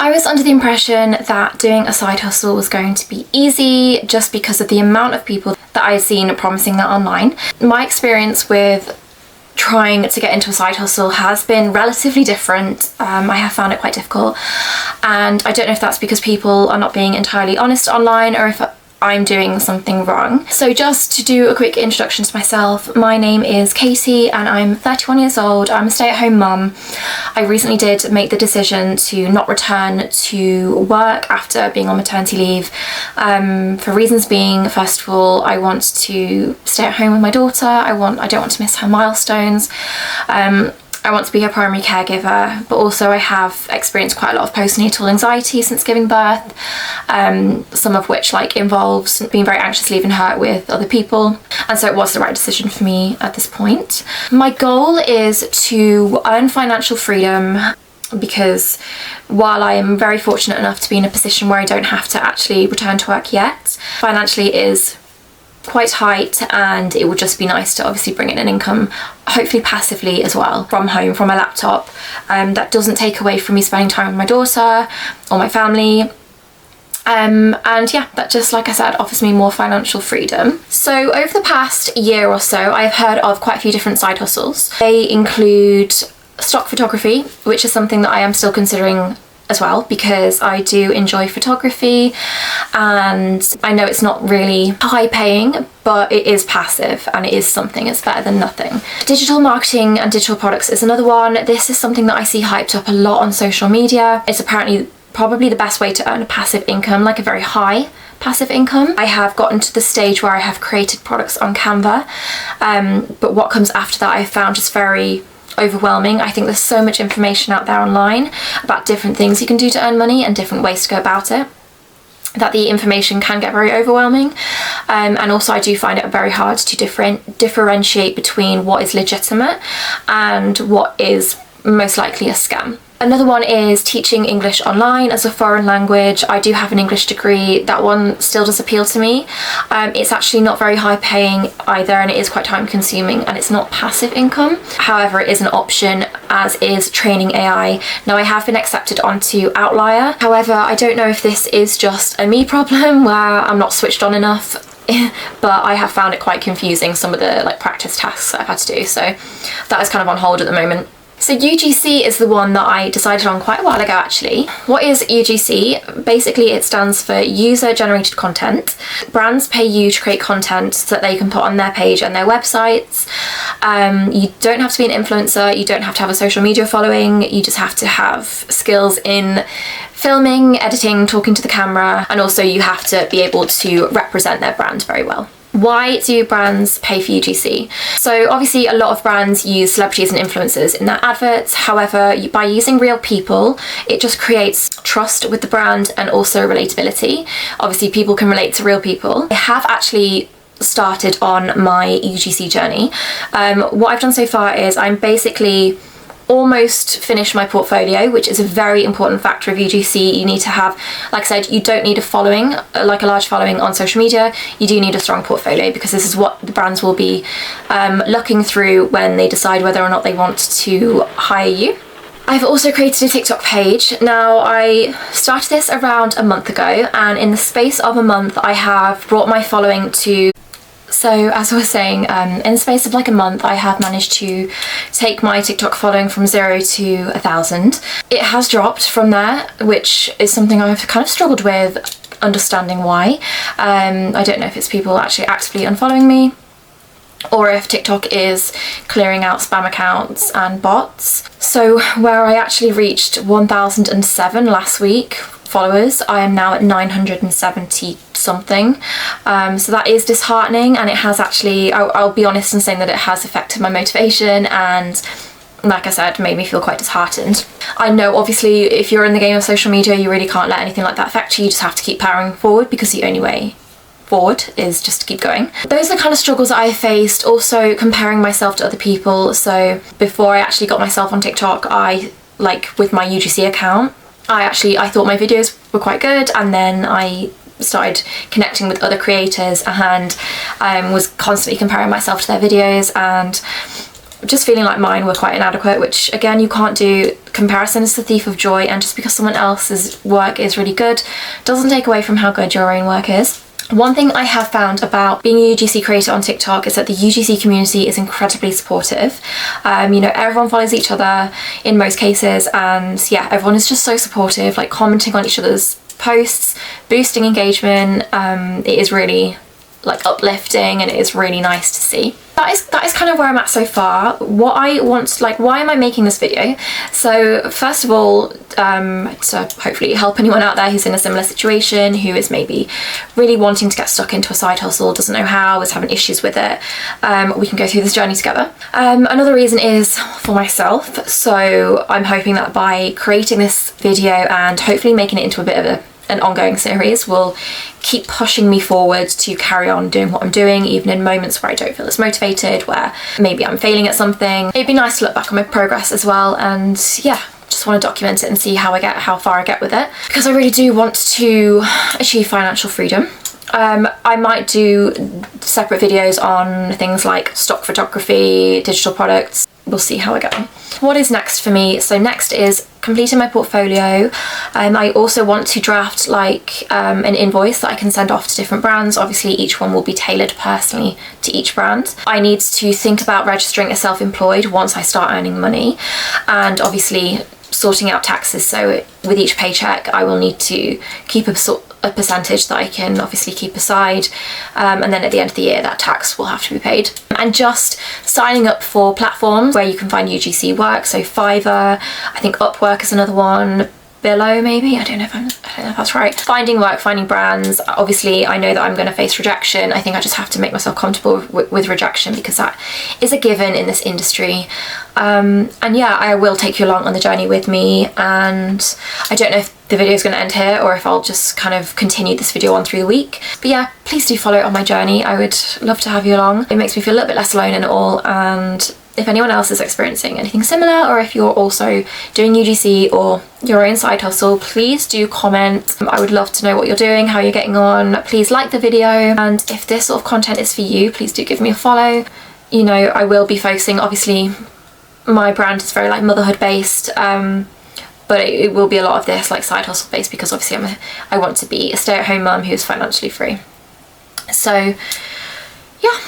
I was under the impression that doing a side hustle was going to be easy just because of the amount of people that I had seen promising that online. My experience with trying to get into a side hustle has been relatively different. I have found it quite difficult, and I don't know if that's because people are not being entirely honest online or if I'm doing something wrong. So just to do a quick introduction to myself, my name is Katie and I'm 31 years old. I'm a stay-at-home mum. I recently did make the decision to not return to work after being on maternity leave, for reasons being, first of all, I want to stay at home with my daughter. I don't want to miss her milestones. I want to be her primary caregiver, but also I have experienced quite a lot of postnatal anxiety since giving birth, some of which involves being very anxious leaving her with other people, and so it was the right decision for me at this point. My goal is to earn financial freedom, because while I am very fortunate enough to be in a position where I don't have to actually return to work yet, financially it is quite tight, and it would just be nice to obviously bring in an income, hopefully passively as well, from home, from my laptop, that doesn't take away from me spending time with my daughter or my family. And yeah, that just, like I said, offers me more financial freedom. So over the past year or so, I've heard of quite a few different side hustles. They include stock photography, which is something that I am still considering as well, because I do enjoy photography, and I know it's not really high paying, but it is passive and it is something. It's better than nothing. Digital marketing and digital products is another one. This is something that I see hyped up a lot on social media. It's apparently probably the best way to earn a passive income, like a very high passive income. I have gotten to the stage where I have created products on Canva, but what comes after that I found just very overwhelming. I think there's so much information out there online about different things you can do to earn money and different ways to go about it, that the information can get very overwhelming, and also I do find it very hard to differentiate between what is legitimate and what is most likely a scam. Another one is teaching English online as a foreign language. I do have an English degree. That one still does appeal to me. It's actually not very high paying either, and it is quite time consuming, and it's not passive income. However, it is an option, as is training AI. Now, I have been accepted onto Outlier. However, I don't know if this is just a me problem where I'm not switched on enough, but I have found it quite confusing, some of the practice tasks that I've had to do. So that is kind of on hold at the moment. So UGC is the one that I decided on quite a while ago, actually. What is UGC? Basically, it stands for User Generated Content. Brands pay you to create content so that they can put on their page and their websites. You don't have to be an influencer, you don't have to have a social media following, you just have to have skills in filming, editing, talking to the camera, and also you have to be able to represent their brand very well. Why do brands pay for UGC? So obviously a lot of brands use celebrities and influencers in their adverts. However, by using real people, it just creates trust with the brand and also relatability. Obviously people can relate to real people. I have actually started on my UGC journey. What I've done so far is I'm basically almost finished my portfolio, which is a very important factor of UGC. You need to have, like I said, you don't need a following, like a large following on social media. You do need a strong portfolio, because this is what the brands will be looking through when they decide whether or not they want to hire you. I've also created a TikTok page. Now, I started this around a month ago, and in the space of a month I have brought my following to, so as I was saying, in the space of a month, I have managed to take my TikTok following from 0 to 1,000. It has dropped from there, which is something I've kind of struggled with understanding why. I don't know if it's people actually actively unfollowing me, or if TikTok is clearing out spam accounts and bots. So where I actually reached 1,007 last week followers, I am now at 970 something. So that is disheartening, and it has actually, I'll be honest in saying that it has affected my motivation, and like I said, made me feel quite disheartened. I know obviously if you're in the game of social media, you really can't let anything like that affect you. You just have to keep powering forward, because the only way forward is just to keep going. Those are the kind of struggles that I faced. Also comparing myself to other people. So before I actually got myself on TikTok, with my UGC account, I thought my videos were quite good, and then I started connecting with other creators and was constantly comparing myself to their videos, and just feeling like mine were quite inadequate, which again, you can't do. Comparison is the thief of joy, and just because someone else's work is really good doesn't take away from how good your own work is. One thing I have found about being a UGC creator on TikTok is that the UGC community is incredibly supportive. You know, everyone follows each other in most cases, and yeah, everyone is just so supportive, like commenting on each other's posts, boosting engagement. It is really like uplifting, and it is really nice to see. That is kind of where I'm at so far. What I want, like, why am I making this video? So first of all, to hopefully help anyone out there who's in a similar situation, who is maybe really wanting to get stuck into a side hustle, doesn't know how, is having issues with it. We can go through this journey together. Another reason is for myself. So I'm hoping that by creating this video and hopefully making it into a bit of an ongoing series will keep pushing me forward to carry on doing what I'm doing, even in moments where I don't feel as motivated, where maybe I'm failing at something. It'd be nice to look back on my progress as well, and yeah, just want to document it and see how far I get with it, because I really do want to achieve financial freedom. I might do separate videos on things like stock photography, digital products. We'll see how I get on. What is next for me? So next is completing my portfolio. I also want to draft like an invoice that I can send off to different brands. Obviously each one will be tailored personally to each brand. I need to think about registering as self-employed once I start earning money, and obviously sorting out taxes. So with each paycheck I will need to keep a percentage that I can obviously keep aside, and then at the end of the year that tax will have to be paid. And just signing up for platforms where you can find UGC work, so Fiverr, I think Upwork is another one, Billow maybe, I don't know if that's right. Finding work, finding brands. Obviously I know that I'm going to face rejection. I think I just have to make myself comfortable with rejection, because that is a given in this industry. And yeah, I will take you along on the journey with me, and I don't know if the video is going to end here or if I'll just kind of continue this video on through the week. But yeah, please do follow on my journey. I would love to have you along. It makes me feel a little bit less alone in it all, and if anyone else is experiencing anything similar, or if you're also doing UGC or your own side hustle, please do comment. I would love to know what you're doing, how you're getting on. Please like the video, and if this sort of content is for you, please do give me a follow. You know, I will be focusing, obviously my brand is very like motherhood based, but it will be a lot of this like side hustle based, because obviously I want to be a stay-at-home mum who's financially free. So yeah.